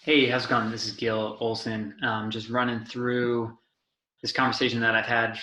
Hey, how's it going? This is Gil Olson. Just running through this conversation that I've had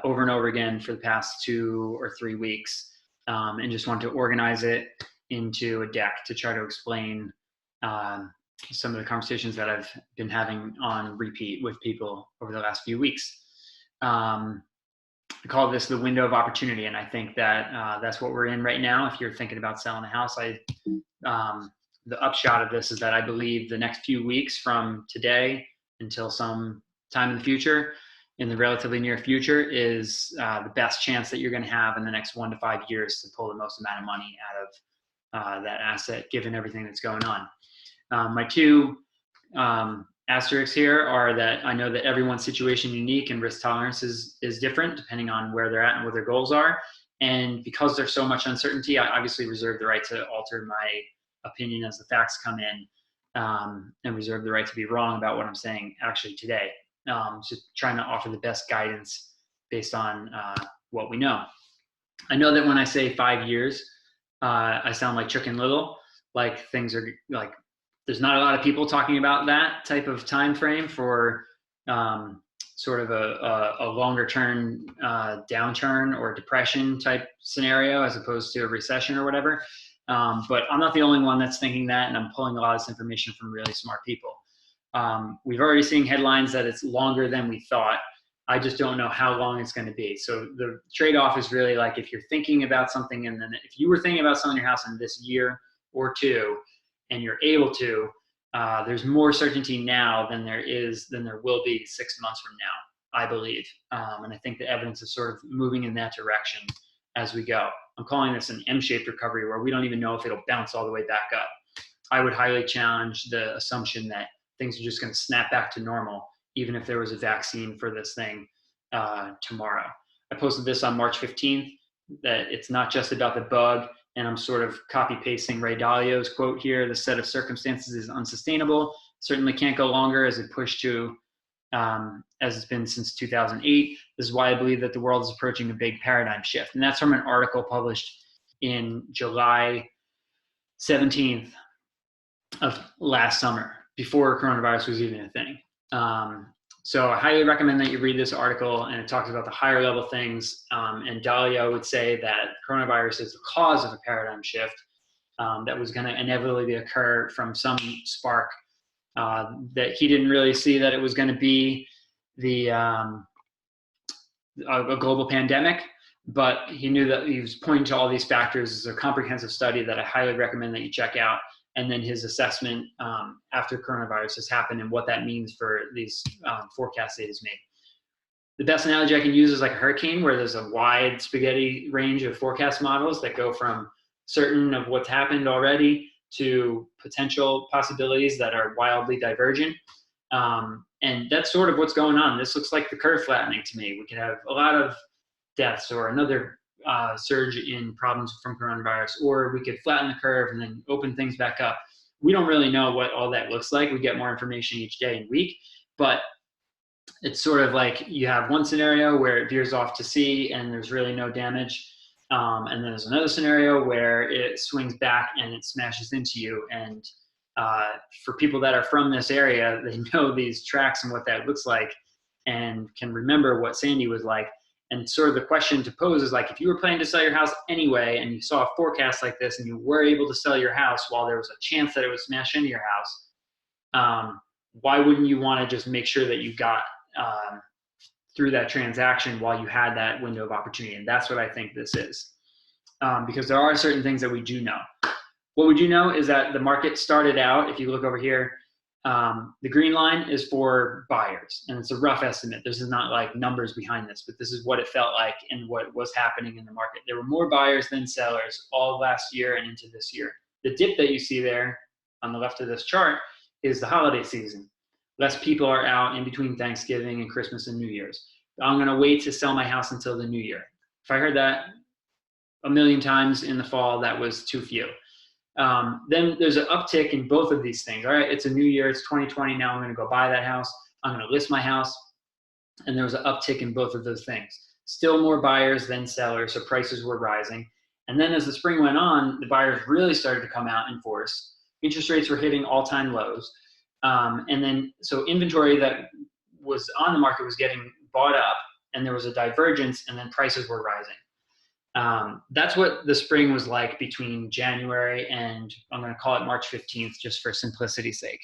over and over again for the past 2 or 3 weeks, and just want to organize it into a deck to try to explain um, some of the conversations that I've been having on repeat with people over the last few weeks. Um, I call this the window of opportunity, and I think that that's what we're in right now. If you're thinking about selling a house, um, the upshot of this is that I believe the next few weeks from today until some time in the future, in the relatively near future, is the best chance that you're going to have in the next 1 to 5 years to pull the most amount of money out of that asset, given everything that's going on. My two asterisks here are that I know that everyone's situation is unique and risk tolerance is different depending on where they're at and what their goals are. And because there's so much uncertainty, I obviously reserve the right to alter my opinion as the facts come in, and reserve the right to be wrong about what I'm saying actually today. Just trying to offer the best guidance based on what we know. I know that when I say 5 years, I sound like Chicken Little, like things are like there's not a lot of people talking about that type of time frame for sort of a longer term downturn or depression type scenario as opposed to a recession or whatever. But I'm not the only one that's thinking that, and I'm pulling a lot of this information from really smart people. We've already seen headlines that it's longer than we thought. I just don't know how long it's going to be. So the trade-off is really like if you're thinking about something, and then if you were thinking about selling your house in this year or two, and you're able to, there's more certainty now than there will be 6 months from now, I believe. And I think the evidence is sort of moving in that direction as we go. I'm calling this an M-shaped recovery where we don't even know if it'll bounce all the way back up. I would highly challenge the assumption that things are just going to snap back to normal, even if there was a vaccine for this thing tomorrow. I posted this on March 15th, that it's not just about the bug, and I'm sort of copy pasting Ray Dalio's quote here: the set of circumstances is unsustainable, certainly can't go longer as it pushed to, as it's been since 2008. This is why I believe that the world is approaching a big paradigm shift. And that's from an article published in July 17th of last summer, before coronavirus was even a thing. So I highly recommend that you read this article, and it talks about the higher level things. And Dalio would say that coronavirus is the cause of a paradigm shift that was going to inevitably occur from some spark that he didn't really see that it was going to be a global pandemic, but he knew that he was pointing to all these factors. It's a comprehensive study that I highly recommend that you check out. And then his assessment after coronavirus has happened and what that means for these forecasts that he's made. The best analogy I can use is like a hurricane, where there's a wide spaghetti range of forecast models that go from certain of what's happened already to potential possibilities that are wildly divergent. And that's sort of what's going on. This looks like the curve flattening to me. We could have a lot of deaths or another surge in problems from coronavirus, or we could flatten the curve and then open things back up. We don't really know what all that looks like. We get more information each day and week, but it's sort of like you have one scenario where it veers off to sea and there's really no damage. And then there's another scenario where it swings back and it smashes into you. And for people that are from this area, they know these tracks and what that looks like and can remember what Sandy was like. And sort of the question to pose is like, if you were planning to sell your house anyway, and you saw a forecast like this and you were able to sell your house while there was a chance that it would smash into your house, why wouldn't you want to just make sure that you got through that transaction while you had that window of opportunity? And that's what I think this is. Because there are certain things that we do know. What we do know is that the market started out, if you look over here, the green line is for buyers, and it's a rough estimate. This is not like numbers behind this, but this is what it felt like and what was happening in the market. There were more buyers than sellers all last year and into this year. The dip that you see there on the left of this chart is the holiday season. Less people are out in between Thanksgiving and Christmas and New Year's. I'm going to wait to sell my house until the new year. If I heard that a million times in the fall, that was too few. Then there's an uptick in both of these things. All right, it's a new year, it's 2020, now I'm going to go buy that house, I'm going to list my house, and there was an uptick in both of those things. Still more buyers than sellers, so prices were rising. And then as the spring went on, the buyers really started to come out in force. Interest rates were hitting all-time lows. And then, so inventory that was on the market was getting bought up, and there was a divergence, and then prices were rising. That's what the spring was like between January and, I'm going to call it March 15th, just for simplicity's sake.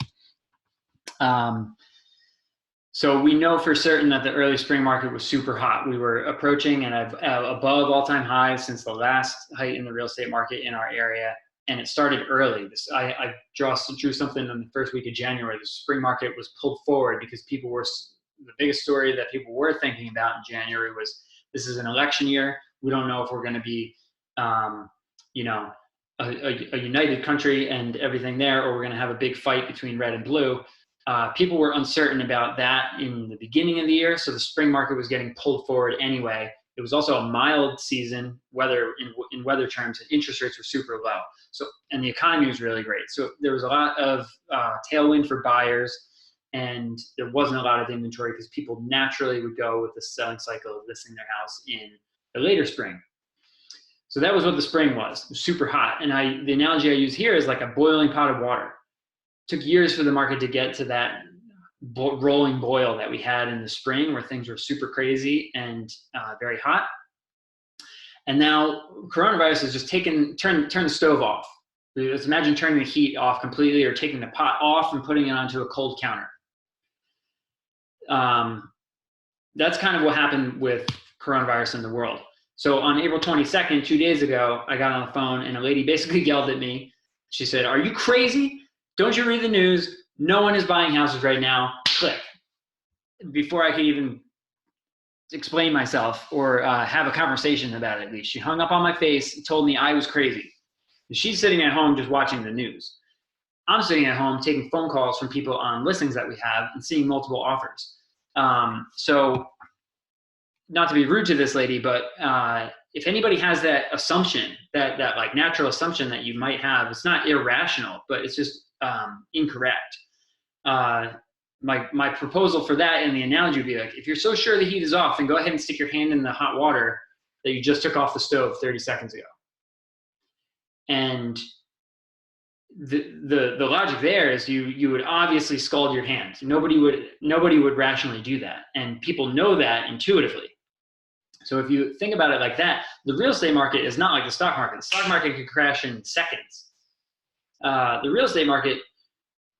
So we know for certain that the early spring market was super hot. We were approaching and above all-time highs since the last height in the real estate market in our area, and it started early. I drew something in the first week of January. The spring market was pulled forward because the biggest story that people were thinking about in January was, this is an election year. We don't know if we're going to be, you know, a united country and everything there, or we're going to have a big fight between red and blue. People were uncertain about that in the beginning of the year, so the spring market was getting pulled forward anyway. It was also a mild season, in weather terms, and interest rates were super low. So, and the economy was really great. So there was a lot of tailwind for buyers, and there wasn't a lot of inventory because people naturally would go with the selling cycle of listing their house in the later spring. So that was what the spring was. It was super hot. And the analogy I use here is like a boiling pot of water. It took years for the market to get to that rolling boil that we had in the spring, where things were super crazy and very hot. And now coronavirus has just turn the stove off. Let's imagine turning the heat off completely, or taking the pot off and putting it onto a cold counter. That's kind of what happened with coronavirus in the world. So on April 22nd, 2 days ago, I got on the phone and a lady basically yelled at me. She said, "Are you crazy? Don't you read the news? No one is buying houses right now." Click. Before I could even explain myself or have a conversation about it, at least, she hung up on my face and told me I was crazy. She's sitting at home just watching the news. I'm sitting at home taking phone calls from people on listings that we have and seeing multiple offers. So not to be rude to this lady, but if anybody has that assumption, that like natural assumption that you might have, it's not irrational, but it's just incorrect. My proposal for that and the analogy would be like, if you're so sure the heat is off, then go ahead and stick your hand in the hot water that you just took off the stove 30 seconds ago. And the logic there is you would obviously scald your hand. Nobody would rationally do that, and people know that intuitively. So if you think about it like that, the real estate market is not like the stock market. The stock market could crash in seconds. The real estate market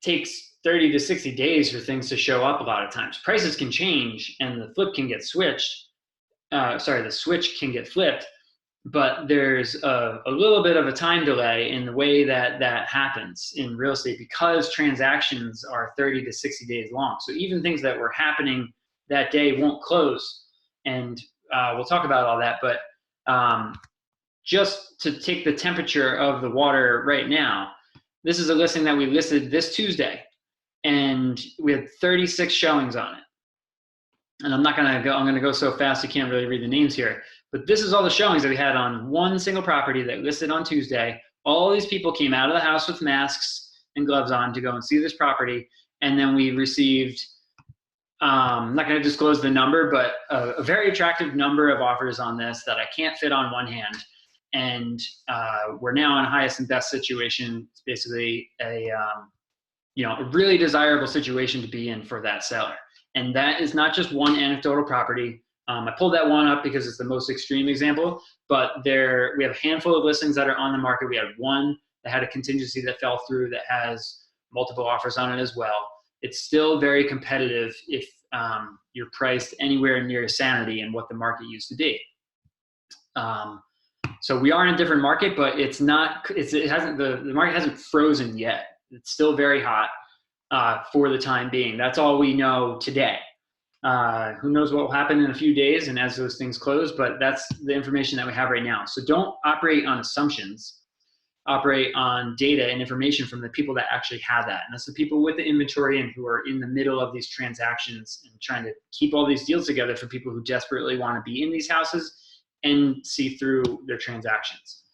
takes 30 to 60 days for things to show up a lot of times. Prices can change and the flip can get switched. The switch can get flipped, but there's a little bit of a time delay in the way that happens in real estate, because transactions are 30 to 60 days long. So even things that were happening that day won't close. And we'll talk about all that, but just to take the temperature of the water right now, this is a listing that we listed this Tuesday, and we had 36 showings on it. And I'm going to go so fast you can't really read the names here, but this is all the showings that we had on one single property that listed on Tuesday. All these people came out of the house with masks and gloves on to go and see this property, and then we received, I'm not going to disclose the number, but a very attractive number of offers on this that I can't fit on one hand. And we're now in a highest and best situation. It's basically a really desirable situation to be in for that seller. And that is not just one anecdotal property. I pulled that one up because it's the most extreme example, but we have a handful of listings that are on the market. We had one that had a contingency that fell through that has multiple offers on it as well. It's still very competitive if you're priced anywhere near sanity and what the market used to be. So we are in a different market, but the market hasn't frozen yet. It's still very hot for the time being. That's all we know today. Who knows what will happen in a few days and as those things close, but that's the information that we have right now. So don't operate on assumptions. Operate on data and information from the people that actually have that. And that's the people with the inventory and who are in the middle of these transactions and trying to keep all these deals together for people who desperately want to be in these houses and see through their transactions.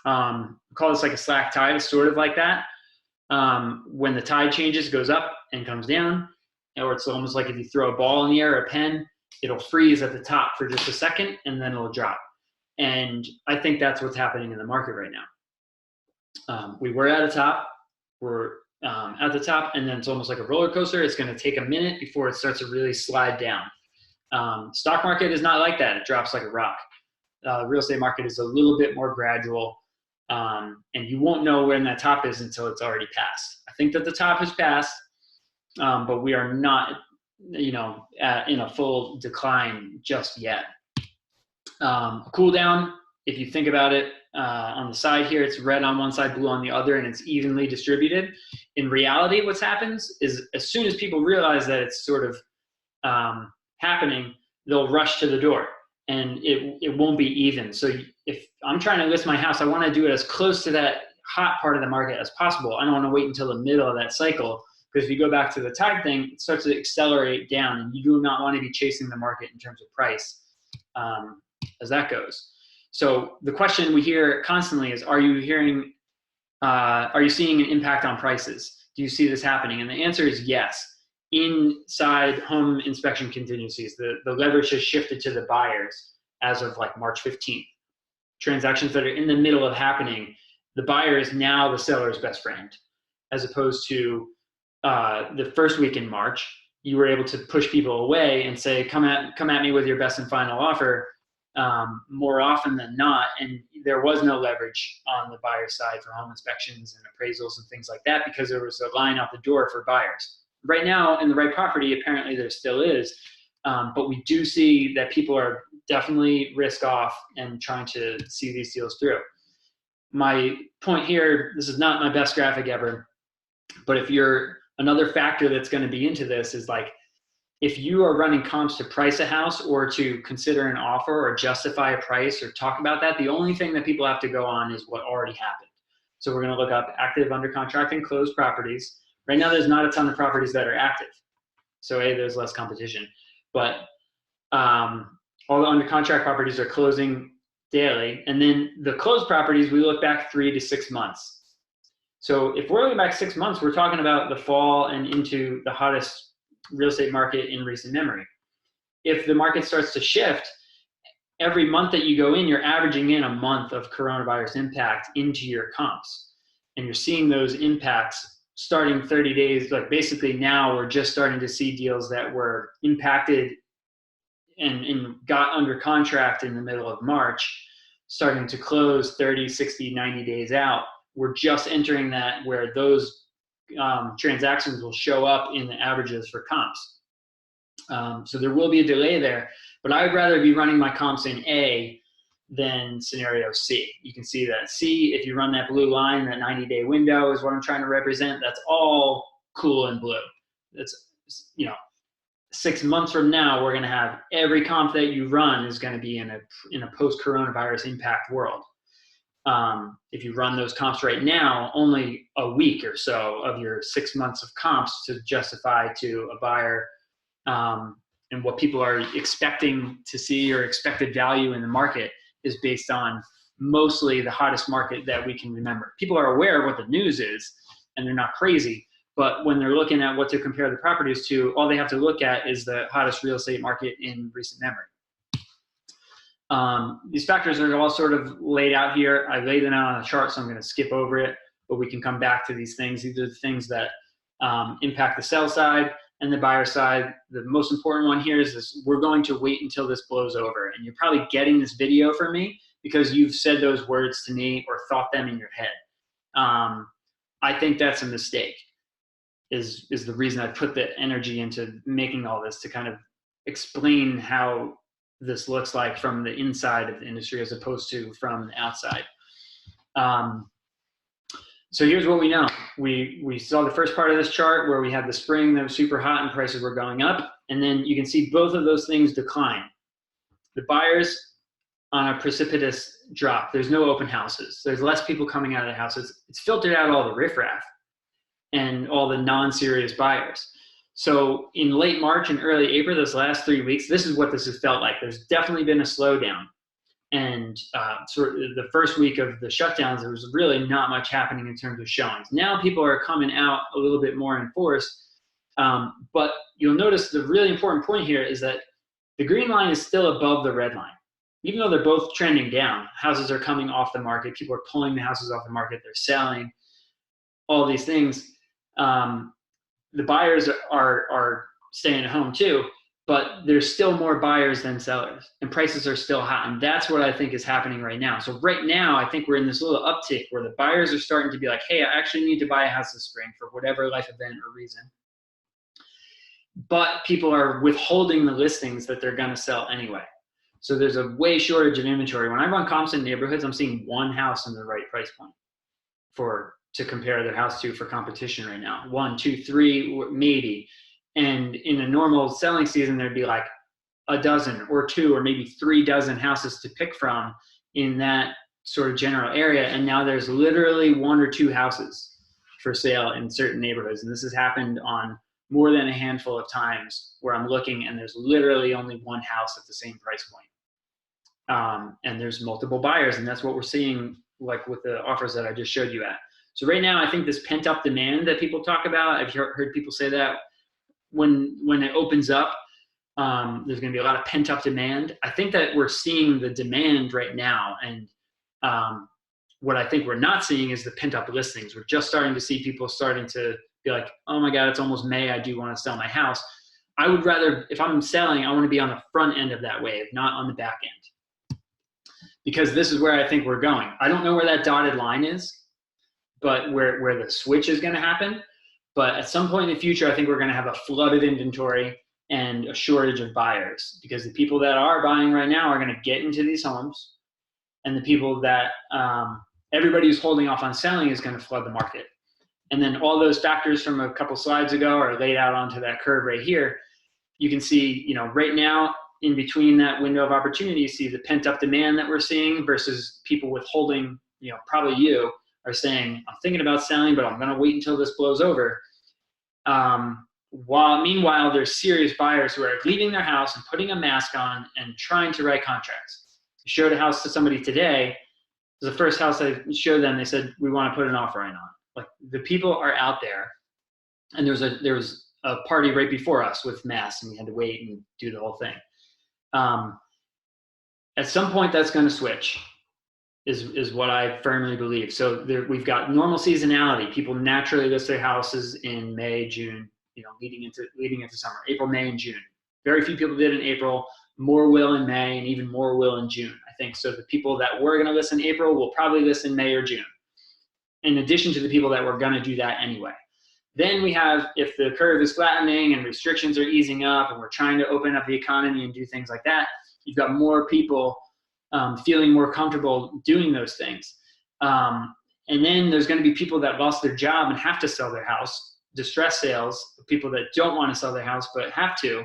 We call this like a slack tide. It's sort of like that. When the tide changes, it goes up and comes down, or it's almost like if you throw a ball in the air or a pen, it'll freeze at the top for just a second and then it'll drop. And I think that's what's happening in the market right now. We were at a top. We're at the top, and then it's almost like a roller coaster. It's going to take a minute before it starts to really slide down. Stock market is not like that. It drops like a rock. Real estate market is a little bit more gradual, and you won't know when that top is until it's already passed. I think that the top has passed, but we are not, in a full decline just yet. Cool down, if you think about it, on the side here, it's red on one side, blue on the other, and it's evenly distributed. In reality, what happens is as soon as people realize that it's sort of happening, they'll rush to the door, and it won't be even. So if I'm trying to list my house, I want to do it as close to that hot part of the market as possible. I don't want to wait until the middle of that cycle, because if you go back to the tide thing, it starts to accelerate down, and you do not want to be chasing the market in terms of price as that goes. So the question we hear constantly is, are you seeing an impact on prices? Do you see this happening? And the answer is yes. Inside home inspection contingencies, the leverage has shifted to the buyers as of like March 15th. Transactions that are in the middle of happening, the buyer is now the seller's best friend, as opposed to the first week in March. You were able to push people away and say, come at me with your best and final offer, more often than not, and there was no leverage on the buyer side for home inspections and appraisals and things like that, because there was a line out the door for buyers. Right now, in the right property, apparently there still is, but we do see that people are definitely risk off and trying to see these deals through. My point here, this is not my best graphic ever, but if you're, another factor that's going to be into this is like, if you are running comps to price a house or to consider an offer or justify a price or talk about that, the only thing that people have to go on is what already happened. So we're going to look up active, under contract, and closed properties. Right now, there's not a ton of properties that are active. So there's less competition. But all the under contract properties are closing daily. And then the closed properties, we look back 3 to 6 months. So if we're looking back 6 months, we're talking about the fall and into the hottest real estate market in recent memory. If the market starts to shift, every month that you go in, you're averaging in a month of coronavirus impact into your comps. And you're seeing those impacts starting 30 days, like basically now we're just starting to see deals that were impacted and got under contract in the middle of March, starting to close 30, 60, 90 days out. We're just entering that where those transactions will show up in the averages for comps. So there will be a delay there, but I would rather be running my comps in A than scenario C. You can see that C, if you run that blue line, that 90-day window is what I'm trying to represent. That's all cool and blue. That's, 6 months from now, we're going to have every comp that you run is going to be in a post-coronavirus impact world. If you run those comps right now, only a week or so of your 6 months of comps to justify to a buyer and what people are expecting to see or expected value in the market is based on mostly the hottest market that we can remember. People are aware of what the news is and they're not crazy, but when they're looking at what to compare the properties to, all they have to look at is the hottest real estate market in recent memory. These factors are all sort of laid out here. I laid them out on a chart, so I'm going to skip over it, but we can come back to these things. These are the things that impact the sell side and the buyer side. The most important one here is this: we're going to wait until this blows over. And you're probably getting this video from me because you've said those words to me or thought them in your head. I think that's a mistake, is the reason I put the energy into making all this, to kind of explain how this looks like from the inside of the industry as opposed to from the outside. So here's what we know. We saw the first part of this chart where we had the spring that was super hot and prices were going up. And then you can see both of those things decline. The buyers on a precipitous drop. There's no open houses. There's less people coming out of the houses. It's filtered out all the riffraff and all the non-serious buyers. So in late March and early April, those last 3 weeks, this is what this has felt like. There's definitely been a slowdown. And sort of the first week of the shutdowns, there was really not much happening in terms of showings. Now people are coming out a little bit more in force. But you'll notice the really important point here is that the green line is still above the red line. Even though they're both trending down, houses are coming off the market, people are pulling the houses off the market, they're selling, all these things. The buyers are staying at home too, but there's still more buyers than sellers, and prices are still hot. And that's what I think is happening right now. So right now, I think we're in this little uptick where the buyers are starting to be like, hey, I actually need to buy a house this spring for whatever life event or reason. But people are withholding the listings that they're going to sell anyway. So there's a way shortage of inventory. When I run comps in neighborhoods, I'm seeing one house in the right price point to compare their house to for competition right now. 1, 2, 3, maybe. And in a normal selling season, there'd be like a dozen or 2 or maybe 3 dozen houses to pick from in that sort of general area. And now there's literally 1 or 2 houses for sale in certain neighborhoods. And this has happened on more than a handful of times where I'm looking and there's literally only 1 house at the same price point. And there's multiple buyers, and that's what we're seeing like with the offers that I just showed you at. So right now, I think this pent up demand that people talk about, I've heard people say that when it opens up, there's going to be a lot of pent up demand. I think that we're seeing the demand right now. And what I think we're not seeing is the pent up listings. We're just starting to see people starting to be like, oh my God, it's almost May. I do want to sell my house. I would rather, if I'm selling, I want to be on the front end of that wave, not on the back end. Because this is where I think we're going. I don't know where that dotted line is, but where the switch is going to happen. But at some point in the future, I think we're going to have a flood of inventory and a shortage of buyers, because the people that are buying right now are going to get into these homes, and the people that everybody who's holding off on selling is going to flood the market. And then all those factors from a couple slides ago are laid out onto that curve right here. You can see, right now, in between that window of opportunity, you see the pent up demand that we're seeing versus people withholding, probably you are saying, I'm thinking about selling, but I'm going to wait until this blows over. Meanwhile, there's serious buyers who are leaving their house and putting a mask on and trying to write contracts. I showed a house to somebody today. It was the first house I showed them. They said, we want to put an offer in on. Like, the people are out there, and there was a party right before us with masks, and we had to wait and do the whole thing. At some point, that's going to switch, is what I firmly believe. So we've got normal seasonality. People naturally list their houses in May, June, leading into summer, April, May, and June. Very few people did in April. More will in May, and even more will in June, I think. So the people that were going to list in April will probably list in May or June, in addition to the people that were going to do that anyway. Then we have, if the curve is flattening and restrictions are easing up and we're trying to open up the economy and do things like that, you've got more people feeling more comfortable doing those things. And then there's going to be people that lost their job and have to sell their house, distress sales, people that don't want to sell their house but have to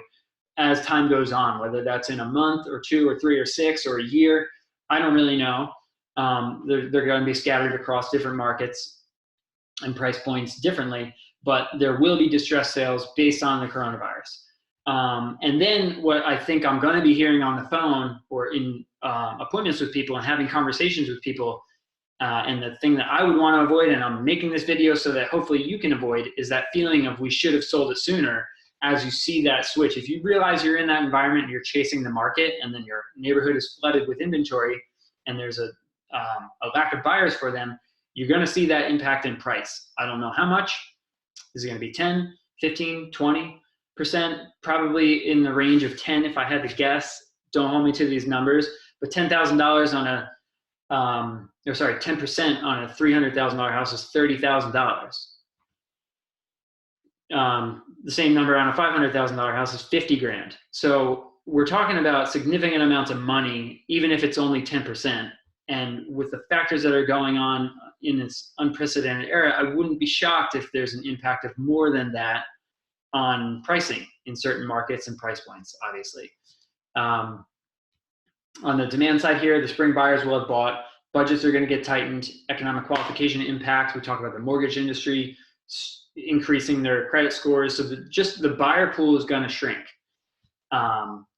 as time goes on, whether that's in a month or 2 or 3 or 6 or a year. I don't really know. They're going to be scattered across different markets and price points differently, but there will be distress sales based on the coronavirus. And then what I think I'm going to be hearing on the phone or in appointments with people and having conversations with people, and the thing that I would want to avoid, and I'm making this video so that hopefully you can avoid, is that feeling of we should have sold it sooner. As you see that switch, if you realize you're in that environment and you're chasing the market, and then your neighborhood is flooded with inventory and there's a lack of buyers for them, you're going to see that impact in price. I don't know how much. Is it going to be 10, 15, 20%? Probably in the range of 10 if I had to guess. Don't hold me to these numbers, but $10,000 on 10% on a $300,000 house is $30,000. The same number on a $500,000 house is 50 grand. So we're talking about significant amounts of money, even if it's only 10%. And with the factors that are going on in this unprecedented era, I wouldn't be shocked if there's an impact of more than that on pricing in certain markets and price points, obviously. On the demand side here, the spring buyers will have bought. Budgets are going to get tightened. Economic qualification impact. We talk about the mortgage industry increasing their credit scores. So just the buyer pool is going to shrink.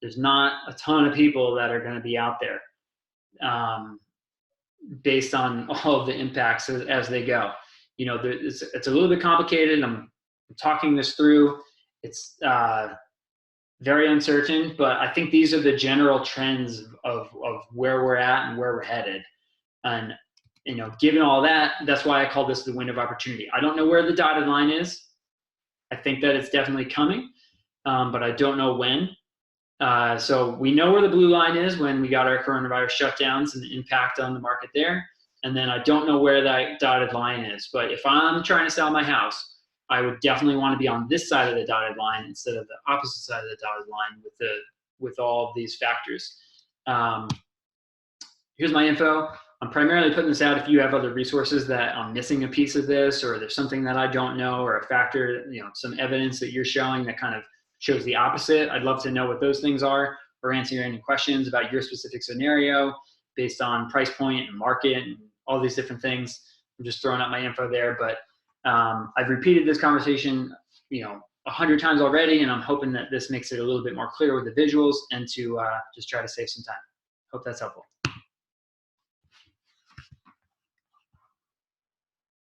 There's not a ton of people that are going to be out there based on all of the impacts as they go. It's a little bit complicated. I'm talking this through. It's very uncertain, but I think these are the general trends of where we're at and where we're headed. And given all that, that's why I call this the window of opportunity. I don't know where the dotted line is. I think that it's definitely coming, but I don't know when. So we know where the blue line is when we got our coronavirus shutdowns and the impact on the market there. And then I don't know where that dotted line is. But if I'm trying to sell my house, I would definitely want to be on this side of the dotted line instead of the opposite side of the dotted line with all of these factors. Here's my info. I'm primarily putting this out if you have other resources that I'm missing a piece of this, or there's something that I don't know, or a factor, some evidence that you're showing that kind of shows the opposite. I'd love to know what those things are, or answer any questions about your specific scenario based on price point and market and all these different things. I'm just throwing out my info there, but I've repeated this conversation, 100 times already, and I'm hoping that this makes it a little bit more clear with the visuals and to just try to save some time. Hope that's helpful.